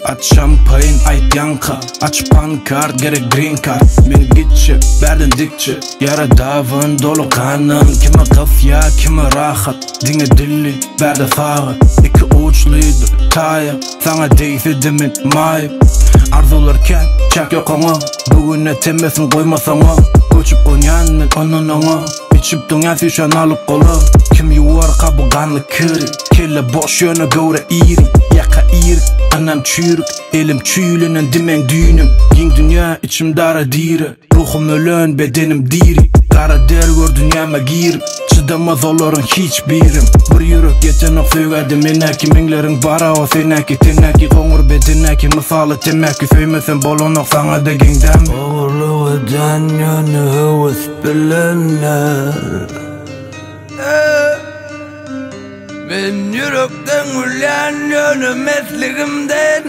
Aç şampayn ayt yanka, aç pankart gerek green card. Men gitçi berden dikçi, yara davın dolu kanın. Kime kafya kime rahat, dine dilli berde fağı. İki uçluydu taya, sana deysi demin mayıp. Arzularken çak yok ona, bugüne temesin koyma sana. Koçup onyan men onun ona, içip dünya fişan alıp kola. Kim yuvar kabı kanlı kırı, kelle boş yöne göre iri. Yaka iri, anam çürük, elim çüylenen dimen düğünüm. Yin dünya içim dara diri, ruhum ölen bedenim diri. Kara der gör dünyama girip, çıdamaz oların hiçbirim. Bir yürek geçen o söyledim enaki, minlerin bara o senaki. Tenaki kongur bedenaki, misalı temaki. Söymesen bolonok sana da gingdem. Oğurluğu yönü hıvıs bilinler. Ben yürekten ulan yönü mesleğimden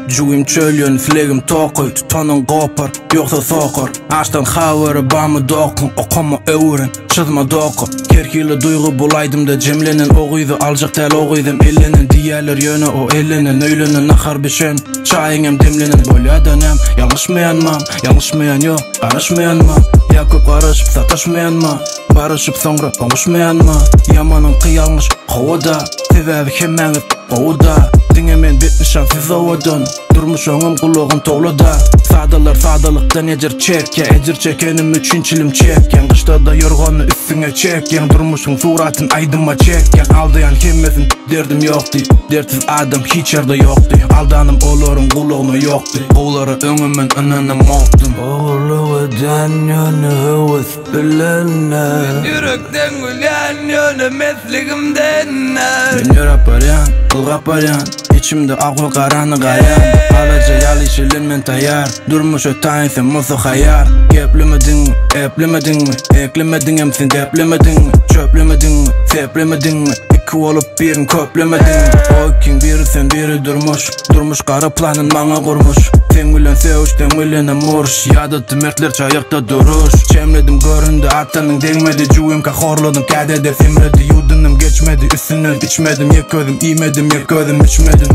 Juim çölyen flegim toqoy, tutanın qopar, yoksa soqar. Açtan xaveri bamı dokun, okama öğren, çızma doqo. Kerkili duygu bulaydım da cemlenen, oğuydu alcaq del oğuydum ellenen. Diyalar yöne o ellenen, öylenen nakar bişen, çayıngem demlenen. Bolyadanam, yanlışmayanmam, yanlışmayan yok, karışmayanmam. Yakıp karışıp sataşmayanma, barışıp sonra konuşmayanma. Yamanın kıyalmış kovada, sebebi kemenip kovada. Dingemen bitmişan siz ovadan, durmuş oğum kulağım toğlada. Sadalar sadalıktan ecir çek, ya ecir çekenim üçüncülüm çek. Yan kışta da yorgonu üstüne çek, yan durmuşun suratın aydıma çek. Yan aldayan kimmesin derdim yoktu, dertsiz adam hiç yerde yoktu. Aldanım olorun kulağıma yoktu, oğları önümün önüne moktun. Oğurluğu yönü hıvıs bilinler. Ben yürekten ulan yönü mesleğimden. Ben yöraparyan, kılgaparyan, içimde aklı karanı gayan. Alaca yalışılın men tayar, durmuş ötayın sen musu hayar. Geplemedin mi, eplemedin mi, eklemedin hem sen deplemedin mi. Çöplemedin mi, seplemedin mi, iki olup birin köplemedin mi. O kim biri sen biri durmuş, durmuş kara planın bana kurmuş. Sen gülen sevuş, sen gülen amurş, yadıtı mertler çayakta duruş. Çemledim göründü atanın değmedi, cuyum kahorladım kadede simredi. Yudunum geçmedi, üstüne içmedim, yek gözüm imedim, yek gözüm içmedim.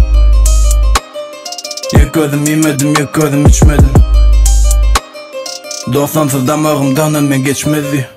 Yek gözüm imedim, yek gözüm içmedim. Dostamsız damağımdan ben geçmedi.